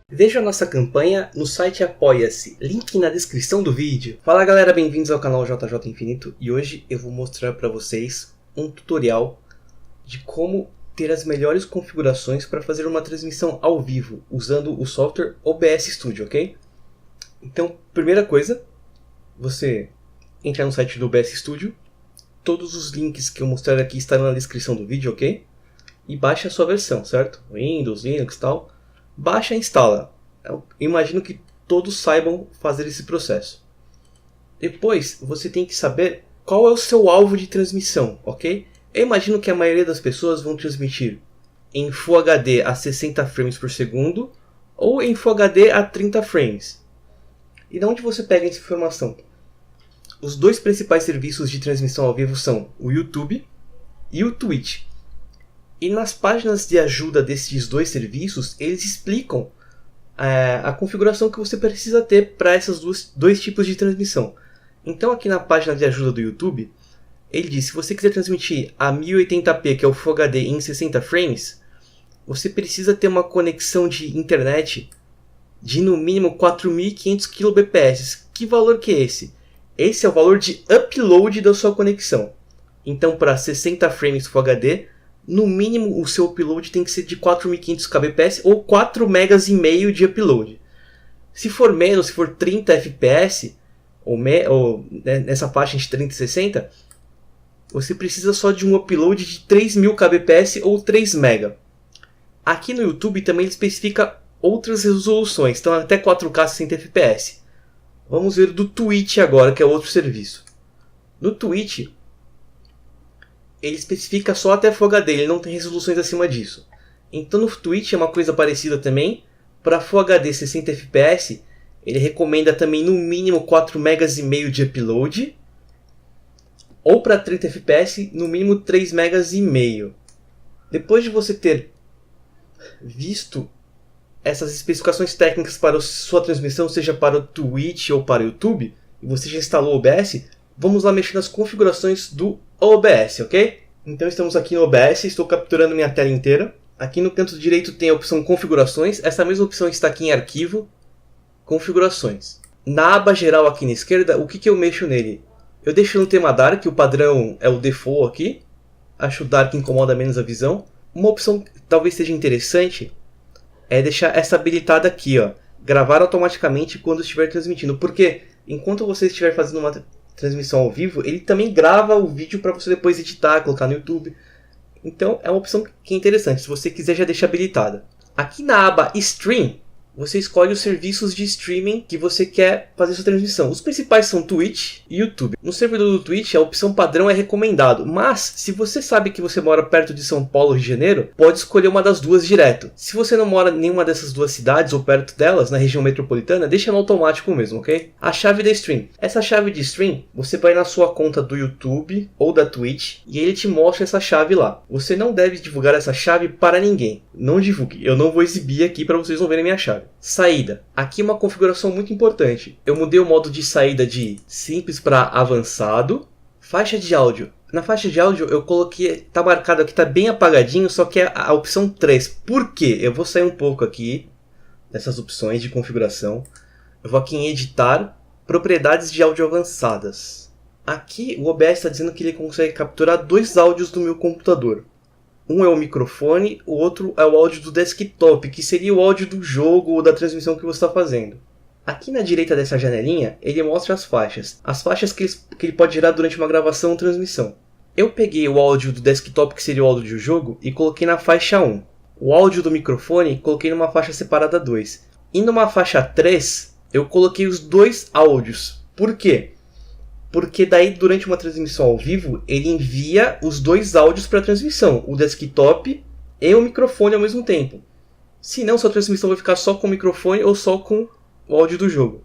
Veja a nossa campanha no site Apoia-se, link na descrição do vídeo. Fala galera, bem-vindos ao canal JJ Infinito e hoje eu vou mostrar para vocês um tutorial de como ter as melhores configurações para fazer uma transmissão ao vivo usando o software OBS Studio, ok? Então, primeira coisa, você entra no site do OBS Studio, todos os links que eu mostrar aqui estarão na descrição do vídeo, ok? E baixa a sua versão, certo? Windows, Linux e tal. Baixa e instala. Eu imagino que todos saibam fazer esse processo. Depois, você tem que saber qual é o seu alvo de transmissão, ok? Eu imagino que a maioria das pessoas vão transmitir em Full HD a 60 frames por segundo ou em Full HD a 30 frames. E de onde você pega essa informação? Os dois principais serviços de transmissão ao vivo são o YouTube e o Twitch. E nas páginas de ajuda desses dois serviços, eles explicam a configuração que você precisa ter para esses dois tipos de transmissão. Então aqui na página de ajuda do YouTube, ele diz que se você quiser transmitir a 1080p, que é o Full HD, em 60 frames, você precisa ter uma conexão de internet de no mínimo 4.500 kbps. Que valor que é esse? Esse é o valor de upload da sua conexão. Então para 60 frames Full HD, no mínimo o seu upload tem que ser de 4.500 kbps ou 4,5 megas de upload. Se for menos, se for 30 fps, ou nessa faixa de 30 e 60, você precisa só de um upload de 3.000 kbps ou 3 MB. Aqui no YouTube também ele especifica outras resoluções, então até 4K 60 fps. Vamos ver do Twitch agora, que é outro serviço. No Twitch, ele especifica só até Full HD, ele não tem resoluções acima disso. Então no Twitch é uma coisa parecida também. Para Full HD 60 fps, ele recomenda também no mínimo 4,5 megas de upload. Ou para 30 fps, no mínimo 3,5 megas. Depois de você ter visto essas especificações técnicas para a sua transmissão, seja para o Twitch ou para o YouTube, e você já instalou o OBS, vamos lá mexer nas configurações do OBS, ok? Então estamos aqui no OBS, estou capturando minha tela inteira. Aqui no canto direito tem a opção Configurações. Essa mesma opção está aqui em Arquivo, Configurações. Na aba geral aqui na esquerda, o que eu mexo nele? Eu deixo no tema Dark, o padrão é o Default aqui. Acho o Dark incomoda menos a visão. Uma opção que talvez seja interessante é deixar essa habilitada aqui, ó. Gravar automaticamente quando estiver transmitindo. Porque enquanto você estiver fazendo uma transmissão ao vivo, ele também grava o vídeo para você depois editar, colocar no YouTube. Então é uma opção que é interessante, se você quiser já deixar habilitada. Aqui na aba Stream, você escolhe os serviços de streaming que você quer fazer sua transmissão. Os principais são Twitch e YouTube. No servidor do Twitch, a opção padrão é recomendado, mas se você sabe que você mora perto de São Paulo, Rio de Janeiro, pode escolher uma das duas direto. Se você não mora em nenhuma dessas duas cidades ou perto delas, na região metropolitana, deixa no automático mesmo, ok? A chave da stream. Essa chave de stream, você vai na sua conta do YouTube ou da Twitch e ele te mostra essa chave lá. Você não deve divulgar essa chave para ninguém. Não divulgue. Eu não vou exibir aqui para vocês não verem minha chave. Saída. Aqui uma configuração muito importante. Eu mudei o modo de saída de simples para avançado. Faixa de áudio. Na faixa de áudio eu coloquei, tá marcado aqui, tá bem apagadinho, só que é a opção 3. Por quê? Eu vou sair um pouco aqui dessas opções de configuração. Eu vou aqui em editar, propriedades de áudio avançadas. Aqui o OBS está dizendo que ele consegue capturar dois áudios do meu computador. Um é o microfone, o outro é o áudio do desktop, que seria o áudio do jogo ou da transmissão que você está fazendo. Aqui na direita dessa janelinha, ele mostra as faixas. As faixas que ele pode gerar durante uma gravação ou transmissão. Eu peguei o áudio do desktop, que seria o áudio do jogo, e coloquei na faixa 1. O áudio do microfone, coloquei numa faixa separada 2. E numa faixa 3, eu coloquei os dois áudios. Por quê? Porque daí durante uma transmissão ao vivo, ele envia os dois áudios para a transmissão, o desktop e o microfone ao mesmo tempo. Se não, sua transmissão vai ficar só com o microfone ou só com o áudio do jogo.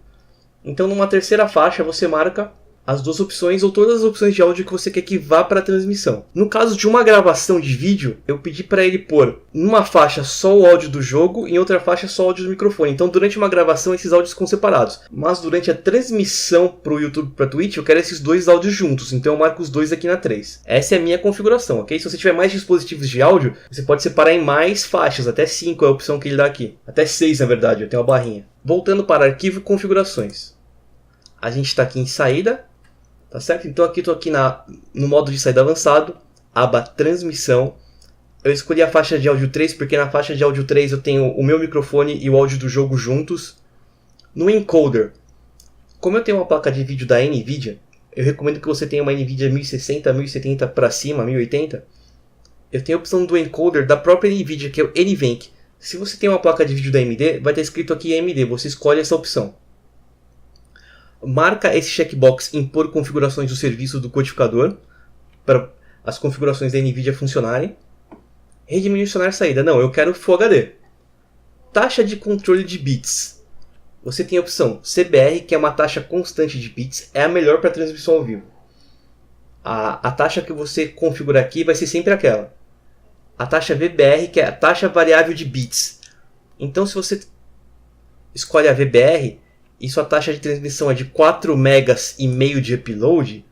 Então numa terceira faixa você marca as duas opções ou todas as opções de áudio que você quer que vá para a transmissão. No caso de uma gravação de vídeo, eu pedi para ele pôr numa faixa só o áudio do jogo e em outra faixa só o áudio do microfone. Então durante uma gravação esses áudios ficam separados. Mas durante a transmissão para o YouTube e para a Twitch eu quero esses dois áudios juntos. Então eu marco os dois aqui na 3. Essa é a minha configuração, ok? Se você tiver mais dispositivos de áudio, você pode separar em mais faixas. Até 5 é a opção que ele dá aqui. Até 6 na verdade, eu tenho uma barrinha. Voltando para arquivo configurações. A gente está aqui em saída. Tá certo? Então aqui estou aqui no modo de saída avançado, aba transmissão. Eu escolhi a faixa de áudio 3 porque na faixa de áudio 3 eu tenho o meu microfone e o áudio do jogo juntos. No encoder, como eu tenho uma placa de vídeo da Nvidia, eu recomendo que você tenha uma Nvidia 1060, 1070 para cima, 1080. Eu tenho a opção do encoder da própria Nvidia, que é o NVENC. Se você tem uma placa de vídeo da AMD, vai estar escrito aqui AMD, você escolhe essa opção. Marca esse checkbox impor configurações do serviço do codificador para as configurações da Nvidia funcionarem. Redimensionar saída. Não, eu quero Full HD. Taxa de controle de bits. Você tem a opção CBR, que é uma taxa constante de bits, é a melhor para transmissão ao vivo. A taxa que você configura aqui vai ser sempre aquela. A taxa VBR, que é a taxa variável de bits. Então se você escolhe a VBR, e sua taxa de transmissão é de 4,5 megas de upload,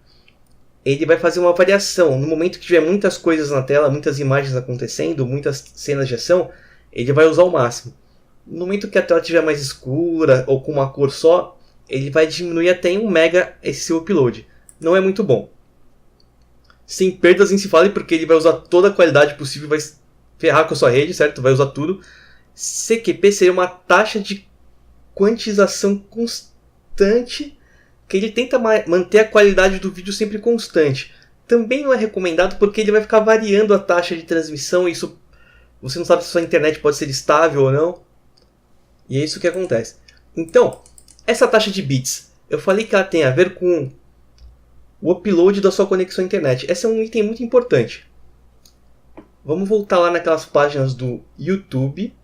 ele vai fazer uma variação. No momento que tiver muitas coisas na tela, muitas imagens acontecendo, muitas cenas de ação, ele vai usar o máximo. No momento que a tela estiver mais escura ou com uma cor só, ele vai diminuir até em 1 mega esse seu upload. Não é muito bom. Sem perdas nem se fale, porque ele vai usar toda a qualidade possível, vai ferrar com a sua rede, certo? Vai usar tudo. CQP seria uma taxa de quantização constante, que ele tenta manter a qualidade do vídeo sempre constante. Também não é recomendado porque ele vai ficar variando a taxa de transmissão e isso você não sabe se sua internet pode ser estável ou não. E é isso que acontece. Então, essa taxa de bits, eu falei que ela tem a ver com o upload da sua conexão à internet. Esse é um item muito importante. Vamos voltar lá naquelas páginas do YouTube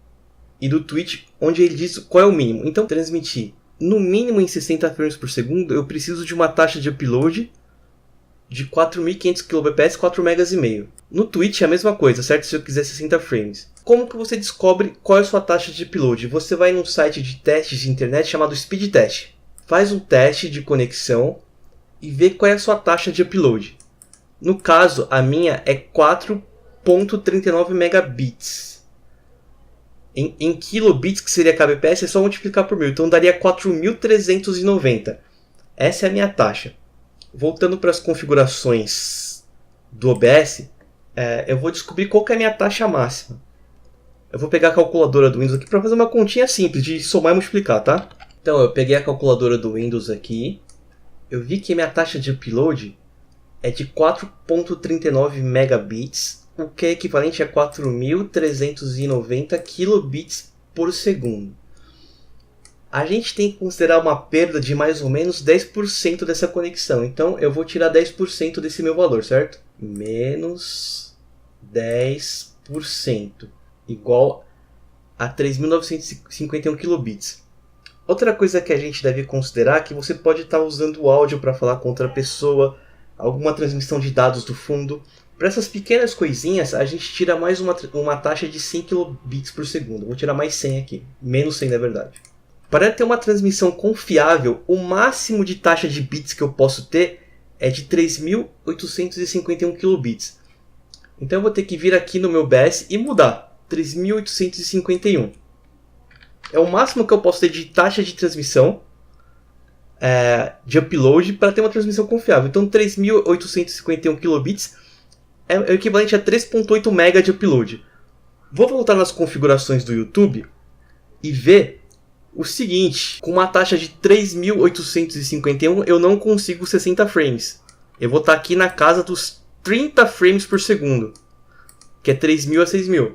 e do Twitch, onde ele diz qual é o mínimo. Então, transmitir no mínimo em 60 frames por segundo, eu preciso de uma taxa de upload de 4.500 kbps, 4 megas e meio. No Twitch é a mesma coisa, certo? Se eu quiser 60 frames. Como que você descobre qual é a sua taxa de upload? Você vai num site de testes de internet chamado Speed Test. Faz um teste de conexão e vê qual é a sua taxa de upload. No caso, a minha é 4.39 megabits. Em kilobits, que seria kbps, é só multiplicar por 1000. Então daria 4.390. Essa é a minha taxa. Voltando para as configurações do OBS, eu vou descobrir qual que é a minha taxa máxima. Eu vou pegar a calculadora do Windows aqui para fazer uma continha simples de somar e multiplicar, tá? Então eu peguei a calculadora do Windows aqui. Eu vi que a minha taxa de upload é de 4.39 megabits, o que é equivalente a 4.390 kilobits por segundo. A gente tem que considerar uma perda de mais ou menos 10% dessa conexão. Então eu vou tirar 10% desse meu valor, certo? Menos 10% igual a 3.951 kilobits. Outra coisa que a gente deve considerar é que você pode estar usando o áudio para falar com outra pessoa, alguma transmissão de dados do fundo. Para essas pequenas coisinhas, a gente tira mais uma taxa de 100 kilobits por segundo. Vou tirar mais 100 aqui, menos 100 na verdade. Para ter uma transmissão confiável, o máximo de taxa de bits que eu posso ter é de 3.851 kilobits. Então eu vou ter que vir aqui no meu OBS e mudar. 3.851. É o máximo que eu posso ter de taxa de transmissão, de upload, para ter uma transmissão confiável. Então 3.851 kilobits é o equivalente a 3.8 MB de upload. Vou voltar nas configurações do YouTube e ver o seguinte: com uma taxa de 3.851 eu não consigo 60 frames. Eu vou estar aqui na casa dos 30 frames por segundo, que é 3.000 a 6.000.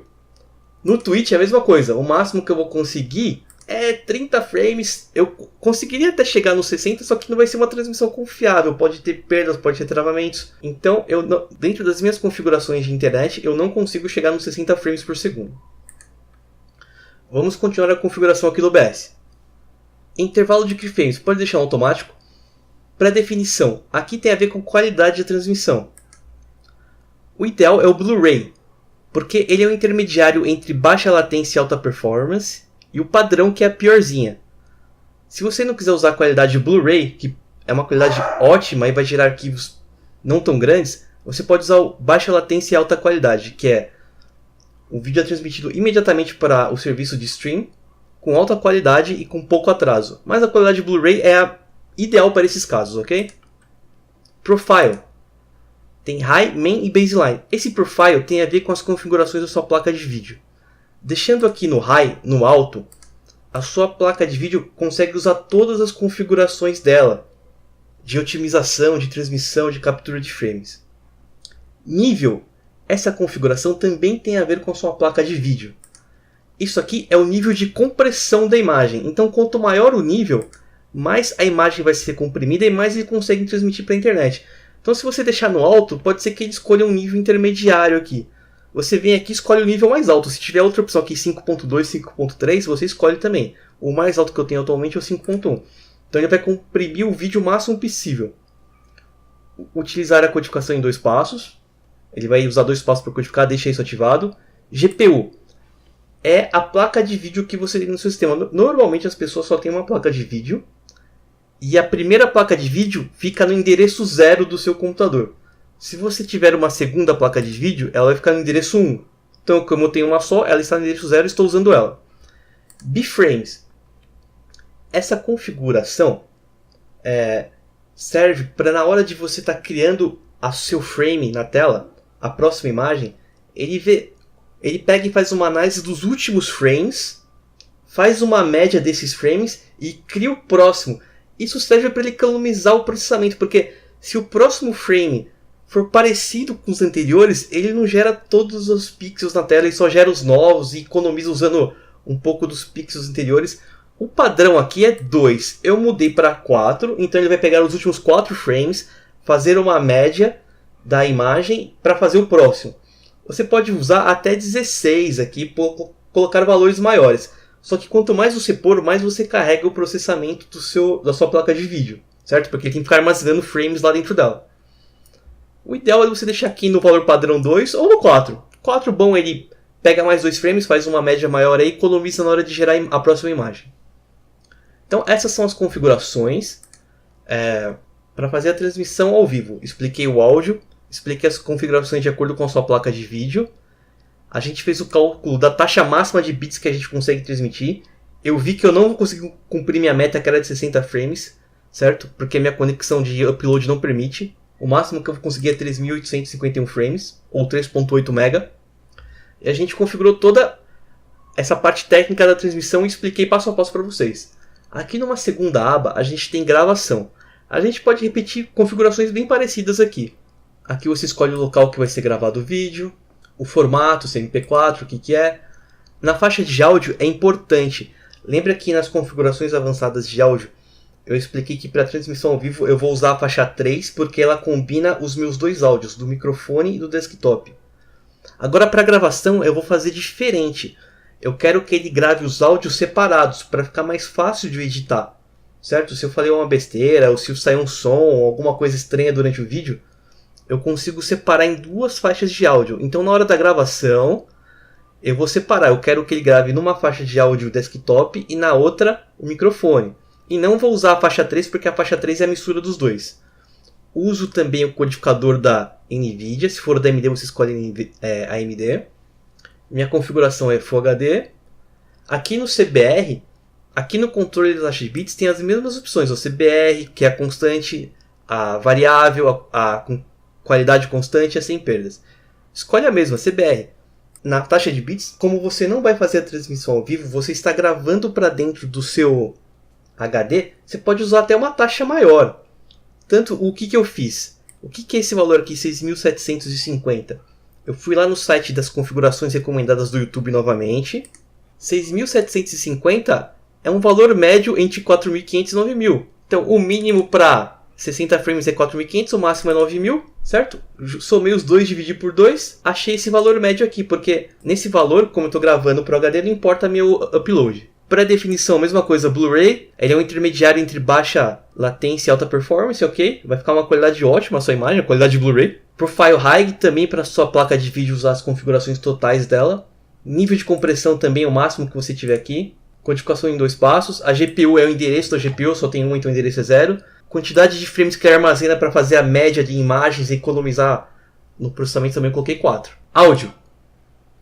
No Twitch é a mesma coisa, o máximo que eu vou conseguir é 30 frames. Eu conseguiria até chegar nos 60, só que não vai ser uma transmissão confiável, pode ter perdas, pode ter travamentos. Então, dentro das minhas configurações de internet, eu não consigo chegar nos 60 frames por segundo. Vamos continuar a configuração aqui do OBS. Intervalo de keyframes, pode deixar no automático. Pré-definição. Aqui tem a ver com qualidade de transmissão. O ideal é o Blu-ray, porque ele é um intermediário entre baixa latência e alta performance, e o padrão, que é a piorzinha. Se você não quiser usar a qualidade Blu-ray, que é uma qualidade ótima e vai gerar arquivos não tão grandes, você pode usar o baixa latência e alta qualidade, que é o vídeo é transmitido imediatamente para o serviço de stream, com alta qualidade e com pouco atraso. Mas a qualidade Blu-ray é a ideal para esses casos, ok? Profile. Tem High, Main e Baseline. Esse Profile tem a ver com as configurações da sua placa de vídeo. Deixando aqui no High, no alto, a sua placa de vídeo consegue usar todas as configurações dela, de otimização, de transmissão, de captura de frames. Nível. Essa configuração também tem a ver com a sua placa de vídeo. Isso aqui é o nível de compressão da imagem. Então, quanto maior o nível, mais a imagem vai ser comprimida e mais ele consegue transmitir para a internet. Então, se você deixar no alto, pode ser que ele escolha um nível intermediário aqui. Você vem aqui e escolhe o nível mais alto. Se tiver outra opção aqui, 5.2, 5.3, você escolhe também. O mais alto que eu tenho atualmente é o 5.1. Então, ele vai comprimir o vídeo o máximo possível. Utilizar a codificação em 2 passos. Ele vai usar 2 passos para codificar, deixa isso ativado. GPU. É a placa de vídeo que você tem no seu sistema. Normalmente as pessoas só têm uma placa de vídeo. E a primeira placa de vídeo fica no endereço 0 do seu computador. Se você tiver uma segunda placa de vídeo, ela vai ficar no endereço 1. Então, como eu tenho uma só, ela está no endereço 0 e estou usando ela. B-Frames. Essa configuração serve para, na hora de você estar criando o seu frame na tela, a próxima imagem, ele pega e faz uma análise dos últimos frames, faz uma média desses frames e cria o próximo. Isso serve para ele economizar o processamento, porque se o próximo frame for parecido com os anteriores, ele não gera todos os pixels na tela, ele só gera os novos e economiza usando um pouco dos pixels anteriores. O padrão aqui é 2. Eu mudei para 4, então ele vai pegar os últimos 4 frames, fazer uma média da imagem para fazer o próximo. Você pode usar até 16 aqui, colocar valores maiores. Só que quanto mais você pôr, mais você carrega o processamento da sua placa de vídeo, certo? Porque ele tem que ficar armazenando frames lá dentro dela. O ideal é você deixar aqui no valor padrão 2 ou no 4. 4 bom, ele pega mais 2 frames, faz uma média maior aí e economiza na hora de gerar a próxima imagem. Então essas são as configurações para fazer a transmissão ao vivo. Expliquei o áudio, expliquei as configurações de acordo com a sua placa de vídeo. A gente fez o cálculo da taxa máxima de bits que a gente consegue transmitir. Eu vi que eu não vou conseguir cumprir minha meta, que era de 60 frames, certo? Porque minha conexão de upload não permite. O máximo que eu vou conseguir é 3.851 frames, ou 3.8 MB. E a gente configurou toda essa parte técnica da transmissão e expliquei passo a passo para vocês. Aqui numa segunda aba, a gente tem gravação. A gente pode repetir configurações bem parecidas aqui. Aqui você escolhe o local que vai ser gravado o vídeo, o formato, se é MP4, o que é. Na faixa de áudio é importante. Lembra que nas configurações avançadas de áudio, eu expliquei que para transmissão ao vivo eu vou usar a faixa 3 porque ela combina os meus 2 áudios, do microfone e do desktop. Agora para gravação eu vou fazer diferente. Eu quero que ele grave os áudios separados para ficar mais fácil de editar. Certo? Se eu falei uma besteira ou se sair um som ou alguma coisa estranha durante o vídeo, eu consigo separar em 2 faixas de áudio. Então na hora da gravação eu vou separar. Eu quero que ele grave numa faixa de áudio desktop e na outra o microfone. E não vou usar a faixa 3 porque a faixa 3 é a mistura dos dois. Uso também o codificador da NVIDIA. Se for da AMD, você escolhe a AMD. Minha configuração é Full HD. Aqui no CBR, aqui no controle das taxas de bits, tem as mesmas opções. O CBR, que é a constante, a variável, a qualidade constante e a sem perdas. Escolhe a mesma, CBR. Na taxa de bits, como você não vai fazer a transmissão ao vivo, você está gravando para dentro do seu HD, você pode usar até uma taxa maior. Tanto, o que eu fiz? O que é esse valor aqui, 6.750? Eu fui lá no site das configurações recomendadas do YouTube novamente. 6.750 é um valor médio entre 4.500 e 9.000. Então, o mínimo para 60 frames é 4.500, o máximo é 9.000, certo? Somei os dois, dividi por 2, achei esse valor médio aqui, porque nesse valor, como eu estou gravando para o HD, não importa meu upload. Pré-definição, mesma coisa, Blu-ray. Ele é um intermediário entre baixa latência e alta performance, ok? Vai ficar uma qualidade ótima a sua imagem, a qualidade de Blu-ray. Profile High também para sua placa de vídeo usar as configurações totais dela. Nível de compressão também o máximo que você tiver aqui. Codificação em 2 passos. A GPU é o endereço da GPU, só tem 1, então o endereço é 0. Quantidade de frames que ele armazena para fazer a média de imagens e economizar no processamento também eu coloquei 4. Áudio.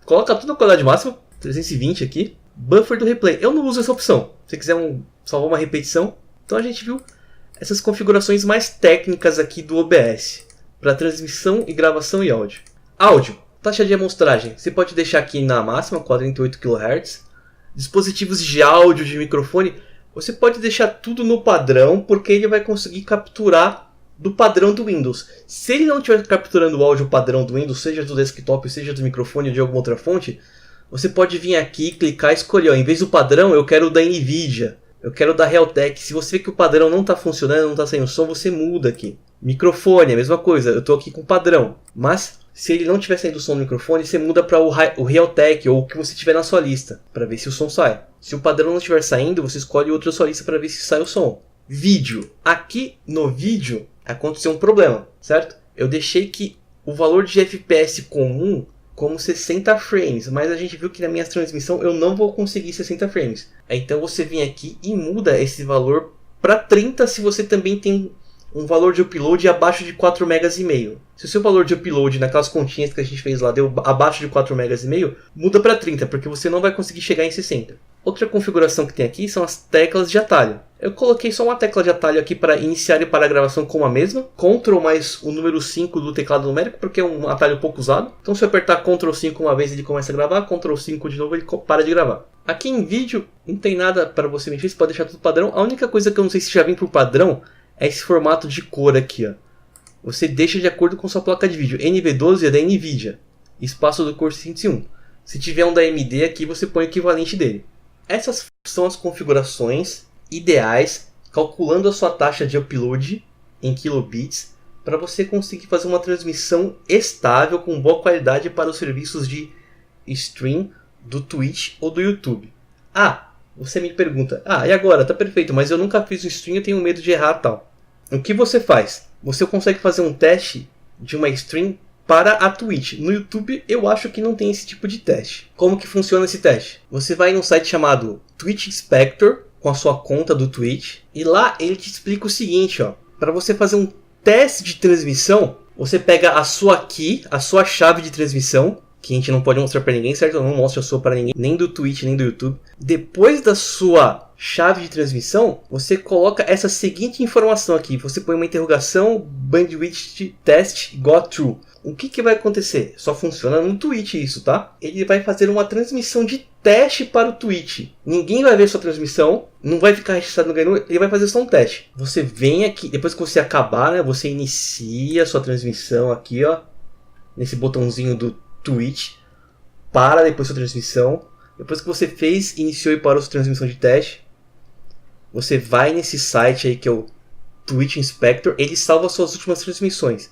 Coloca tudo na qualidade máxima, 320 aqui. Buffer do replay. Eu não uso essa opção. Se você quiser salvar uma repetição. Então a gente viu essas configurações mais técnicas aqui do OBS. Para transmissão e gravação e áudio. Áudio. Taxa de amostragem. Você pode deixar aqui na máxima, 48 kHz. Dispositivos de áudio, de microfone. Você pode deixar tudo no padrão, porque ele vai conseguir capturar do padrão do Windows. Se ele não estiver capturando o áudio padrão do Windows, seja do desktop, seja do microfone ou de alguma outra fonte, você pode vir aqui, clicar e escolher. Ó, em vez do padrão, eu quero o da NVIDIA. Eu quero o da Realtek. Se você vê que o padrão não está funcionando, não está saindo som, você muda aqui. Microfone, a mesma coisa. Eu estou aqui com o padrão. Mas se ele não estiver saindo som no microfone, você muda para o Realtek ou o que você tiver na sua lista, para ver se o som sai. Se o padrão não estiver saindo, você escolhe outro da sua lista para ver se sai o som. Vídeo. Aqui no vídeo aconteceu um problema, certo? Eu deixei que o valor de FPS comum como 60 frames, mas a gente viu que na minha transmissão eu não vou conseguir 60 frames. Então você vem aqui e muda esse valor para 30 se você também tem um valor de upload abaixo de 4,5 MB. Se o seu valor de upload naquelas continhas que a gente fez lá deu abaixo de 4,5 MB, muda para 30, porque você não vai conseguir chegar em 60. Outra configuração que tem aqui são as teclas de atalho. Eu coloquei só uma tecla de atalho aqui para iniciar e parar a gravação com a mesma. Ctrl mais o número 5 do teclado numérico, porque é um atalho pouco usado. Então se eu apertar Ctrl 5 uma vez ele começa a gravar, Ctrl 5 de novo ele para de gravar. Aqui em vídeo não tem nada para você mexer, você pode deixar tudo padrão. A única coisa que eu não sei se já vem por padrão é esse formato de cor aqui, ó. Você deixa de acordo com sua placa de vídeo. NV12 é da NVIDIA, espaço do Core 601. Se tiver um da AMD aqui, você põe o equivalente dele. Essas são as configurações ideais, calculando a sua taxa de upload em kilobits, para você conseguir fazer uma transmissão estável com boa qualidade para os serviços de stream do Twitch ou do YouTube. Ah, você me pergunta, e agora? Tá perfeito, mas eu nunca fiz o stream, eu tenho medo de errar e tal. O que você faz? Você consegue fazer um teste de uma stream para a Twitch. No YouTube eu acho que não tem esse tipo de teste. Como que funciona esse teste? Você vai num site chamado Twitch Inspector, com a sua conta do Twitch, e lá ele te explica o seguinte, ó. Para você fazer um teste de transmissão, você pega a sua key, a sua chave de transmissão, que a gente não pode mostrar para ninguém, certo? Eu não mostro a sua para ninguém, nem do Twitch, nem do YouTube. Depois da sua chave de transmissão, você coloca essa seguinte informação aqui. Você põe uma interrogação, bandwidth test got true. O que vai acontecer? Só funciona no Twitch isso, tá? Ele vai fazer uma transmissão de teste para o Twitch. Ninguém vai ver sua transmissão, não vai ficar registrado no GNU, ele vai fazer só um teste. Você vem aqui, depois que você acabar, né, você inicia a sua transmissão aqui, ó, nesse botãozinho do Twitch, para depois sua transmissão. Depois que você fez, iniciou e parou sua transmissão de teste, você vai nesse site aí que é o Twitch Inspector, ele salva suas últimas transmissões.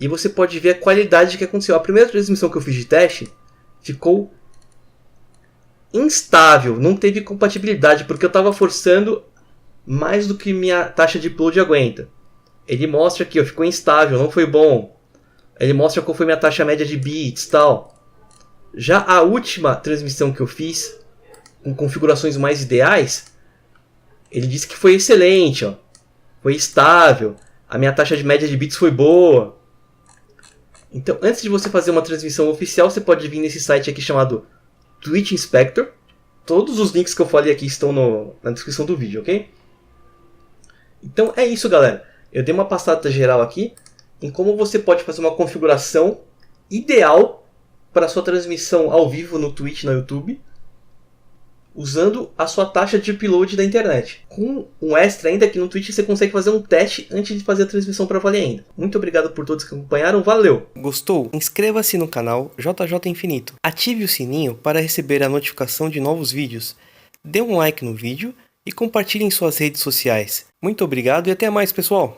E você pode ver a qualidade que aconteceu. A primeira transmissão que eu fiz de teste ficou instável, não teve compatibilidade, porque eu estava forçando mais do que minha taxa de upload aguenta. Ele mostra aqui, ó, ficou instável, não foi bom. Ele mostra qual foi minha taxa média de bits e tal. Já a última transmissão que eu fiz, com configurações mais ideais, ele disse que foi excelente, ó. Foi estável, a minha taxa de média de bits foi boa. Então, antes de você fazer uma transmissão oficial, você pode vir nesse site aqui chamado Twitch Inspector. Todos os links que eu falei aqui estão na descrição do vídeo, ok? Então é isso, galera. Eu dei uma passada geral aqui em como você pode fazer uma configuração ideal para a sua transmissão ao vivo no Twitch, no YouTube, usando a sua taxa de upload da internet. Com um extra ainda que no Twitch você consegue fazer um teste antes de fazer a transmissão para valer ainda. Muito obrigado por todos que acompanharam, valeu! Gostou? Inscreva-se no canal JJ Infinito. Ative o sininho para receber a notificação de novos vídeos. Dê um like no vídeo e compartilhe em suas redes sociais. Muito obrigado e até mais, pessoal!